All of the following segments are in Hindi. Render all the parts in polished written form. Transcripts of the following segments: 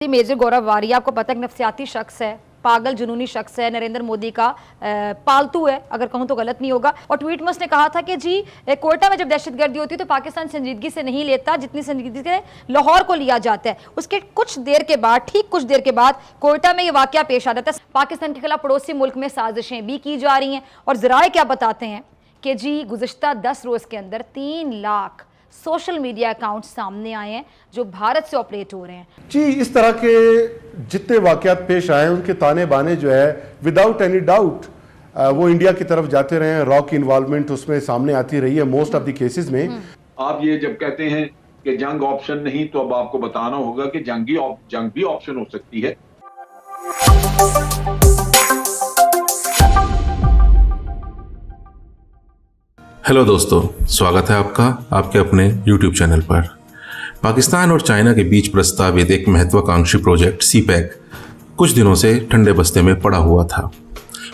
मेजर गौरव वारिया, आपको पता है, नफसियाती शख्स है, पागल जुनूनी शख्स है, नरेंद्र मोदी का पालतू है, अगर कहूँ तो गलत नहीं होगा। और ट्वीट में उसने कहा था कि जी कोयटा में जब दहशतगर्दी होती है तो पाकिस्तान संजीदगी से नहीं लेता जितनी संजीदगी से लाहौर को लिया जाता है। उसके कुछ देर के बाद, ठीक कुछ देर के बाद कोयटा में ये वाकया पेश आ जाता है। पाकिस्तान के खिलाफ पड़ोसी मुल्क में साजिशें भी की जा रही हैं और ज़राए क्या बताते हैं कि जी गुज़िश्ता 10 रोज़ के अंदर 3 लाख सोशल मीडिया अकाउंट सामने आए हैं जो भारत से ऑपरेट हो रहे हैं। जी, इस तरह के जितने वाकयात पेश आए उनके ताने बाने जो है विदाउट एनी डाउट वो इंडिया की तरफ जाते रहे हैं। रॉ की इन्वॉल्वमेंट उसमें सामने आती रही है मोस्ट ऑफ द केसेस में। आप ये जब कहते हैं कि जंग ऑप्शन नहीं, तो अब आपको बताना होगा कि जंग भी ऑप्शन हो सकती है। हेलो दोस्तों, स्वागत है आपका आपके अपने YouTube चैनल पर। पाकिस्तान और चाइना के बीच प्रस्तावित एक महत्वाकांक्षी प्रोजेक्ट सीपैक कुछ दिनों से ठंडे बस्ते में पड़ा हुआ था।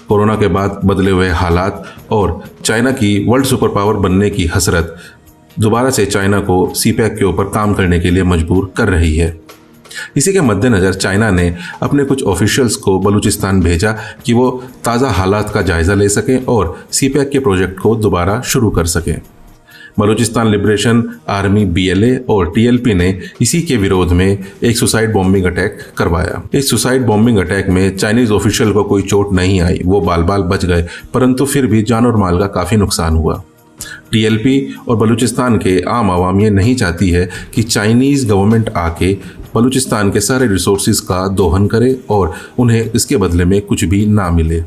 कोरोना के बाद बदले हुए हालात और चाइना की वर्ल्ड सुपर पावर बनने की हसरत दोबारा से चाइना को सीपैक के ऊपर काम करने के लिए मजबूर कर रही है। इसी के मद्देनज़र चाइना ने अपने कुछ ऑफिशियल्स को बलूचिस्तान भेजा कि वो ताज़ा हालात का जायज़ा ले सकें और सीपैक के प्रोजेक्ट को दोबारा शुरू कर सकें। बलूचिस्तान लिबरेशन आर्मी BLA और TLP ने इसी के विरोध में एक सुसाइड बॉम्बिंग अटैक करवाया। इस सुसाइड बॉम्बिंग अटैक में चाइनीज़ ऑफिशियल को कोई चोट नहीं आई, वो बाल बाल बच गए, परंतु फिर भी जान और माल का काफ़ी नुकसान हुआ। TLP और बलूचिस्तान के आम आवाम ये नहीं चाहती है कि चाइनीज़ गवर्नमेंट आके बलूचिस्तान के सारे रिसोर्सेज का दोहन करे और उन्हें इसके बदले में कुछ भी ना मिले।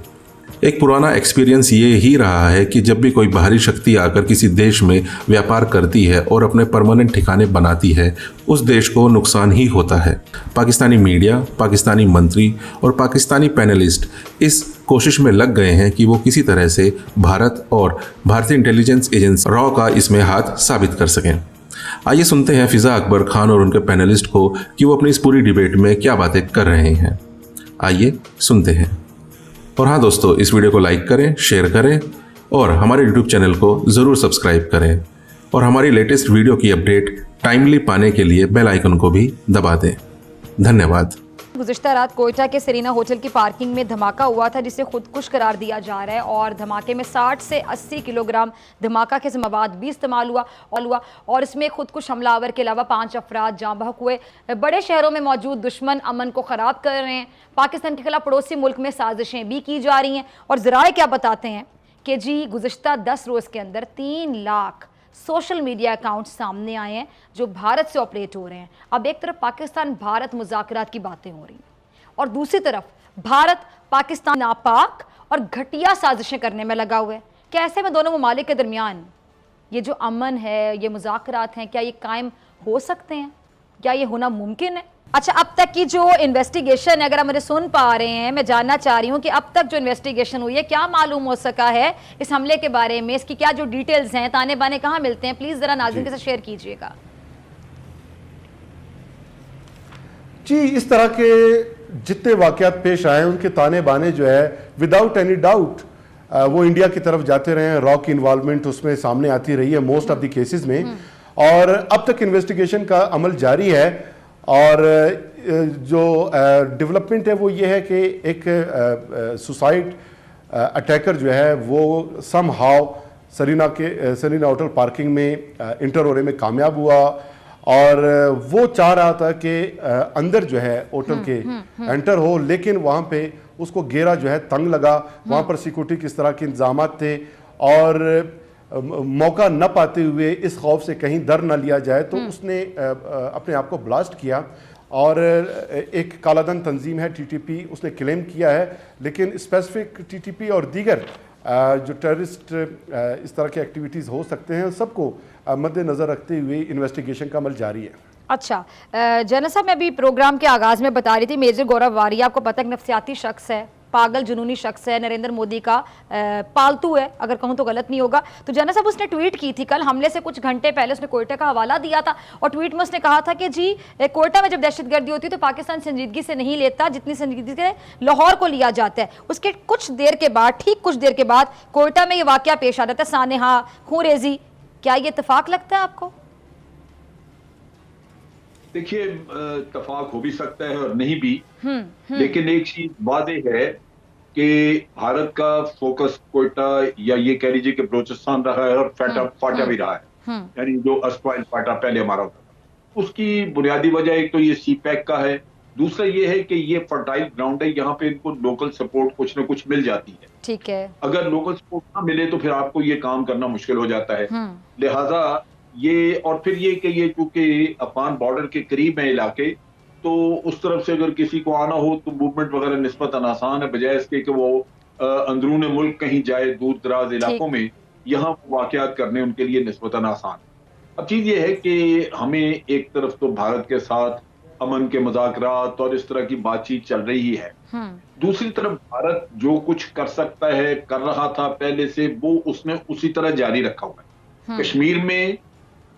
एक पुराना एक्सपीरियंस ये ही रहा है कि जब भी कोई बाहरी शक्ति आकर किसी देश में व्यापार करती है और अपने परमानेंट ठिकाने बनाती है, उस देश को नुकसान ही होता है। पाकिस्तानी मीडिया, पाकिस्तानी मंत्री और पाकिस्तानी पैनलिस्ट इस कोशिश में लग गए हैं कि वो किसी तरह से भारत और भारतीय इंटेलिजेंस एजेंसी रॉ का इसमें हाथ साबित कर सकें। आइए सुनते हैं फिज़ा अकबर खान और उनके पैनलिस्ट को कि वो अपनी इस पूरी डिबेट में क्या बातें कर रहे हैं। आइए सुनते हैं। और हाँ दोस्तों, इस वीडियो को लाइक करें, शेयर करें और हमारे YouTube चैनल को ज़रूर सब्सक्राइब करें और हमारी लेटेस्ट वीडियो की अपडेट टाइमली पाने के लिए बेल आइकन को भी दबा दें। धन्यवाद। गुज़िश्ता रात कोयटा के सेरीना होटल की पार्किंग में धमाका हुआ था जिसे खुदकुश करार दिया जा रहा है और धमाके में 60 से 80 किलोग्राम धमाका के मवाद भी इस्तेमाल हुआ और इसमें खुदकुश हमलावर के अलावा 5 अफराद जाँ बहक हुए। बड़े शहरों में मौजूद दुश्मन अमन को ख़राब कर रहे हैं। पाकिस्तान के खिलाफ पड़ोसी मुल्क में साजिशें भी की जा रही हैं और ज़राए क्या बताते हैं कि जी गुज़िश्ता 10 रोज़ के अंदर 3 लाख सोशल मीडिया अकाउंट सामने आए हैं जो भारत से ऑपरेट हो रहे हैं। अब एक तरफ पाकिस्तान भारत मुज़ाकरात की बातें हो रही हैं और दूसरी तरफ भारत पाकिस्तान नापाक और घटिया साजिशें करने में लगा हुआ है। क्या ऐसे में दोनों ममालिक के दरमियान ये जो अमन है, ये मुज़ाकरात हैं, क्या ये कायम हो सकते हैं? क्या ये होना मुमकिन है? अच्छा, अब तक की जो इन्वेस्टिगेशन है, अगर आप मुझे सुन पा रहे हैं, मैं जानना चाह रही हूँ कि अब तक जो इन्वेस्टिगेशन हुई है क्या मालूम हो सका है इस हमले के बारे में, इसकी क्या जो डिटेल्स हैं, ताने बाने कहाँ मिलते हैं? प्लीज़ ज़रा नाज़रीन के साथ शेयर कीजिएगा। जी, इस तरह के जितने वाकयात पेश आए उनके ताने बाने जो है विदाउट एनी डाउट वो इंडिया की तरफ जाते रहे हैं। रॉ की इन्वॉल्वमेंट उसमें सामने आती रही है मोस्ट ऑफ द केसेस में और अब तक इन्वेस्टिगेशन का अमल जारी है। और जो डेवलपमेंट है वो ये है कि एक सुसाइड अटैकर जो है वो समहाउ सेरीना होटल पार्किंग में इंटर होने में कामयाब हुआ और वो चाह रहा था कि अंदर जो है होटल के एंटर हो, लेकिन वहाँ पे उसको घेरा जो है तंग लगा। वहाँ पर सिक्योरिटी किस तरह के इंतजाम थे और मौका न पाते हुए इस खौफ से कहीं दर न लिया जाए तो उसने अपने आप को ब्लास्ट किया और एक कालाधन तंजीम है TTP, उसने क्लेम किया है। लेकिन स्पेसिफिक TTP और दीगर जो टेररिस्ट इस तरह की एक्टिविटीज़ हो सकते हैं सबको मद्देनज़र रखते हुए इन्वेस्टिगेशन का अमल जारी है। अच्छा जनरल साहब, मैं अभी प्रोग्राम के आगाज़ में बता रही थी, मेजर गौरव वारिया, आपको पता है, नफसियाती शख्स है, पागल जुनूनी शख्स है, नरेंद्र मोदी का पालतू है, अगर कहूँ तो गलत नहीं होगा। तो जनरल साहब उसने ट्वीट की थी कल हमले से कुछ घंटे पहले, उसने कोयटा का हवाला दिया था और ट्वीट में उसने कहा था कि जी कोयटा में जब दहशतगर्दी होती है तो पाकिस्तान संजीदगी से नहीं लेता जितनी संजीदगी से लाहौर को लिया जाता है। उसके कुछ देर के बाद, ठीक कुछ देर के बाद कोयटा में ये वाकया पेश आ जाता है। सानेहा, खून रेजी, क्या ये इत्तेफाक लगता है आपको? देखिए इत्तेफाक हो भी सकता है और नहीं भी, हम्म। लेकिन एक चीज वादे है कि भारत का फोकस कोयटा या ये कह लीजिए कि बलूचिस्तान रहा है और फाटा भी रहा है। हम्म। यानी जो अस्ट्रॉयल फाटा पहले हमारा होता था, उसकी बुनियादी वजह एक तो ये सी पैक का है, दूसरा ये है कि ये फर्टाइल ग्राउंड है, यहाँ पे इनको लोकल सपोर्ट कुछ ना कुछ मिल जाती है। ठीक है। अगर लोकल सपोर्ट ना मिले तो फिर आपको ये काम करना मुश्किल हो जाता है। हम्म। लिहाजा ये, और फिर ये कि ये चूंकि अफगान बॉर्डर के करीब है इलाके, तो उस तरफ से अगर किसी को आना हो तो मूवमेंट वगैरह निस्बतन आसान है, बजाय इसके कि वो अंदरून मुल्क कहीं जाए दूर दराज ठीक। इलाकों में, यहाँ वाकयात करने उनके लिए निस्बतन आसान। अब चीज ये है कि हमें एक तरफ तो भारत के साथ अमन के मुज़ाकरात और इस तरह की बातचीत चल रही है, दूसरी तरफ भारत जो कुछ कर सकता है, कर रहा था पहले से, वो उसने उसी तरह जारी रखा हुआ है। कश्मीर में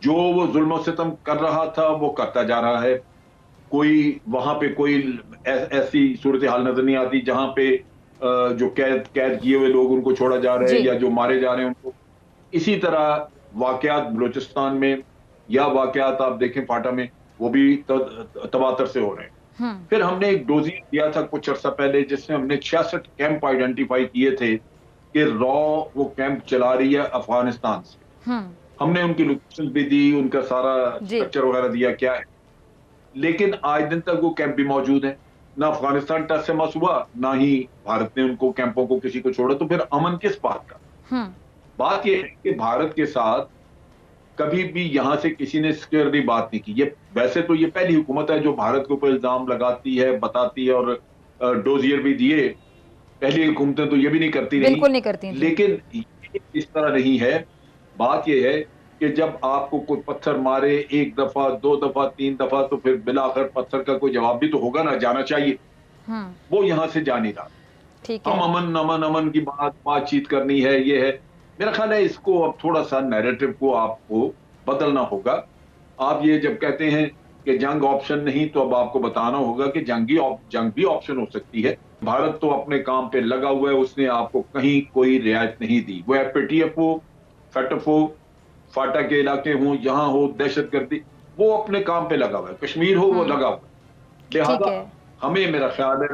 जो वो जुल्म और सितम कर रहा था वो करता जा रहा है। कोई वहां पे कोई ऐसी सूरत हाल नजर नहीं आती जहां पे जो कैद किए हुए लोग उनको छोड़ा जा रहा है जी। या जो मारे जा रहे हैं उनको। इसी तरह वाकयात बलूचिस्तान में या वाकयात आप देखें फाटा में, वो भी तबातर से हो रहे हैं। फिर हमने एक डोजियर दिया था कुछ अर्सा पहले, जिसमें हमने 66 कैंप आइडेंटिफाई किए थे कि रॉ वो कैंप चला रही है अफगानिस्तान से। हमने उनकी लोकेशन भी दी, उनका सारा स्ट्रक्चर वगैरह दिया क्या है, लेकिन आज दिन तक वो कैंप भी मौजूद है। ना अफगानिस्तान टच से मस हुआ, ना ही भारत ने उनको कैंपों को किसी को छोड़ा, तो फिर अमन किस बात का। बात यह है कि भारत के साथ कभी भी यहां से किसी ने सिक्योरिटी बात नहीं की। ये वैसे तो ये पहली हुकूमत है जो भारत के ऊपर इल्जाम लगाती है, बताती है, और डोजियर भी दिए। पहली हुकूमतें तो ये भी नहीं करती रही, बिल्कुल नहीं करती। लेकिन ये इस तरह नहीं है। बात यह है कि जब आपको कोई पत्थर मारे एक दफा, दो दफा, तीन दफा, तो फिर बिलाखिर पत्थर का कोई जवाब भी तो होगा ना, जाना चाहिए। वो यहां से जा नहीं रहा। ठीक है। हम अमन अमन अमन की बातचीत करनी है, ये है। मेरा ख्याल है इसको अब थोड़ा सा नैरेटिव को आपको बदलना होगा। आप ये जब कहते हैं कि जंग ऑप्शन नहीं, तो अब आपको बताना होगा कि जंग भी ऑप्शन हो सकती है। भारत तो अपने काम पे लगा हुआ है, उसने आपको कहीं कोई रियायत नहीं दी। वो एपीटीएफ हो, फैटफ हो, फाटा के इलाके हो, यहाँ हो, दहशतगर्दी, वो अपने काम पे लगा हुआ है। कश्मीर हो, वो लगा हुआ है। लिहाजा हमें, मेरा ख्याल है,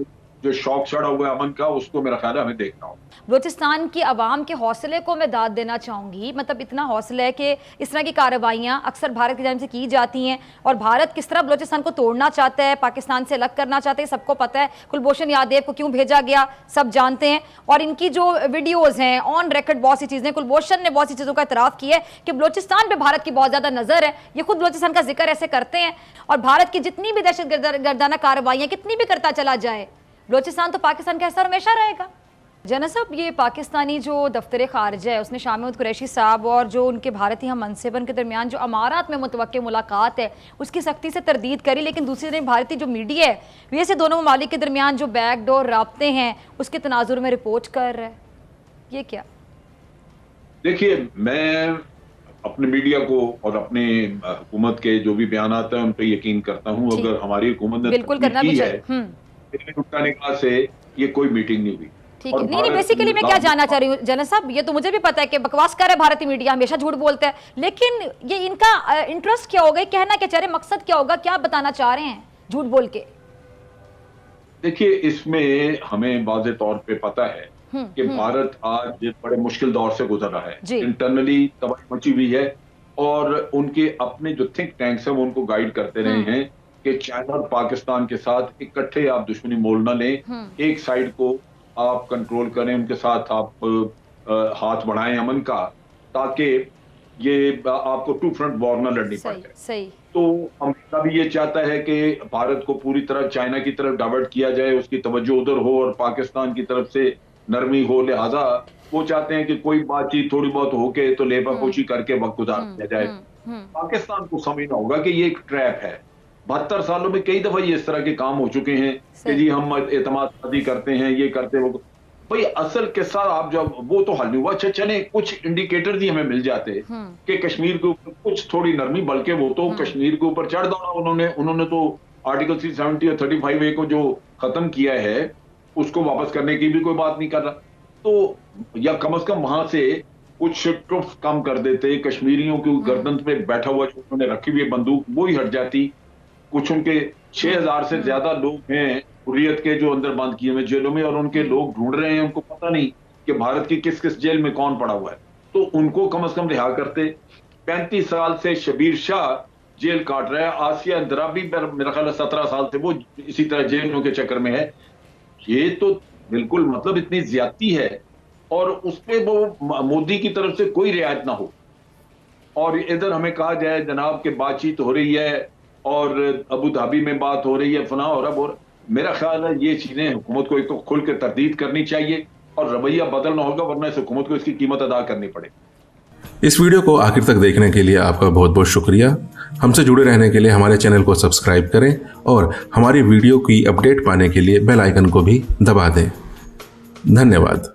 जो शौक चढ़ा हुआ है अमन का, उसको मेरा ख्याल है हमें देखना होगा। बलूचिस्तान की आवाम के हौसले को मैं दाद देना चाहूंगी। मतलब इतना हौसला है कि इस तरह की कार्रवाइयां अक्सर भारत की जानिब से की जाती हैं, और भारत किस तरह बलूचिस्तान को तोड़ना चाहता है, पाकिस्तान से अलग करना चाहते हैं, सबको पता है। कुलभूषण यादव को क्यों भेजा गया सब जानते हैं, और इनकी जो वीडियोज हैं ऑन रिकॉर्ड बहुत सी चीजें, कुलभूषण ने बहुत सी चीजों का इतराफ किया है कि बलूचिस्तान पे भारत की बहुत ज्यादा नजर है। ये खुद बलूचिस्तान का जिक्र ऐसे करते हैं, और भारत की जितनी भी दहशतगर्दाना कार्रवाइयां कितनी भी करता चला जाए, बलूचिस्तान तो पाकिस्तान का हिस्सा हमेशा रहेगा। जना साहब, ये पाकिस्तानी जो दफ्तर खारजा है उसने शाह महमूद कुरैशी साहब और जो उनके भारतीय हम मनसेबन के दरमियान जो अमारात में मुतवक्के मुलाकात है उसकी सख्ती से तरदीद करी, लेकिन दूसरी तरफ भारतीय जो मीडिया है वैसे दोनों ममालिक के दरमियान जो बैकडोर राब्ते हैं उसके तनाजुर में रिपोर्ट कर रहा है, ये क्या? देखिए, मैं अपने मीडिया को और अपने हुकूमत के जो भी बयान हैं उन पर यकीन करता हूँ। अगर हमारी हुकूमत ने बिल्कुल करना भी चाहिए। निगाह से ये कोई मीटिंग नहीं हुई। ठीक है। नहीं, बेसिकली मैं क्या जानना चाह रही हूँ जना साहब, ये तो मुझे भी पता है कि बकवास कर है भारतीय मीडिया, हमेशा झूठ बोलता है, लेकिन ये इनका इंटरेस्ट क्या होगा, कहना क्या चाह रहे, मकसद क्या होगा, क्या बताना चाह रहे हैं झूठ बोल के? देखिए, इसमें हमें वाज़े तौर पे पता है कि भारत आज बड़े मुश्किल दौर से गुजर रहा है। इंटरनली तबाही मची हुई है, और उनके अपने जो थिंक टैंक्स हैं वो उनको गाइड करते रहे हैं कि चाइना और पाकिस्तान के साथ इकट्ठे आप दुश्मनी मोल न लें, एक साइड को आप कंट्रोल करें, उनके साथ आप हाथ बढ़ाएं अमन का, ताकि ये आपको टू फ्रंट वॉर न लड़नी पड़े। सही। तो अमेरिका भी ये चाहता है कि भारत को पूरी तरह चाइना की तरफ डाइवर्ट किया जाए, उसकी तवज्जो उधर हो, और पाकिस्तान की तरफ से नरमी हो। लिहाजा वो चाहते हैं कि कोई बातचीत थोड़ी बहुत होके तो लेपापोशी करके वक्त गुजार दिया जाए। पाकिस्तान को समझना होगा कि ये एक ट्रैप है। 72 सालों में कई दफा ये इस तरह के काम हो चुके हैं कि जी हम एतमाद शादी करते हैं, ये करते हैं, वो। भाई असल किस्सा आप जब वो तो हल नहीं हुआ। अच्छा चले, कुछ इंडिकेटर ही हमें मिल जाते कि कश्मीर के ऊपर कुछ थोड़ी नरमी, बल्कि वो तो कश्मीर के ऊपर चढ़ दौड़ा उन्होंने तो आर्टिकल 370 और 35A को जो खत्म किया है उसको वापस करने की भी कोई बात नहीं कर रहा। तो या कम से कम वहां से कुछ ट्रुप्स कम कर देते, कश्मीरियों की गर्दन पे बैठा हुआ जो उन्होंने रखी हुई बंदूक वो ही हट जाती, कुछ उनके 6000 से ज्यादा लोग हैं हुर्रियत के जो अंदर बंद किए हुए जेलों में, और उनके लोग ढूंढ रहे हैं, उनको पता नहीं कि भारत की किस किस जेल में कौन पड़ा हुआ है, तो उनको कम से कम रिहा करते। 35 साल से शबीर शाह जेल काट रहा है, आसिया अंद्राबी मेरा ख्याल 17 साल से वो इसी तरह जेलों के चक्कर में है। ये तो बिल्कुल मतलब इतनी ज्यादती है, और उस पे वो मोदी की तरफ से कोई रियायत ना हो, और इधर हमें कहा जाए जनाब के बातचीत हो रही है और अबू धाबी में बात हो रही है, फना और अब और मेरा ख्याल है ये चीजें हुकूमत को एक तो खुल के तरदीद करनी चाहिए और रवैया बदलना होगा, वरना इस हुकूमत को इसकी कीमत अदा करनी पड़ेगी। इस वीडियो को आखिर तक देखने के लिए आपका बहुत बहुत शुक्रिया। हमसे जुड़े रहने के लिए हमारे चैनल को सब्सक्राइब करें और हमारी वीडियो की अपडेट पाने के लिए बेल आइकन को भी दबा दें। धन्यवाद।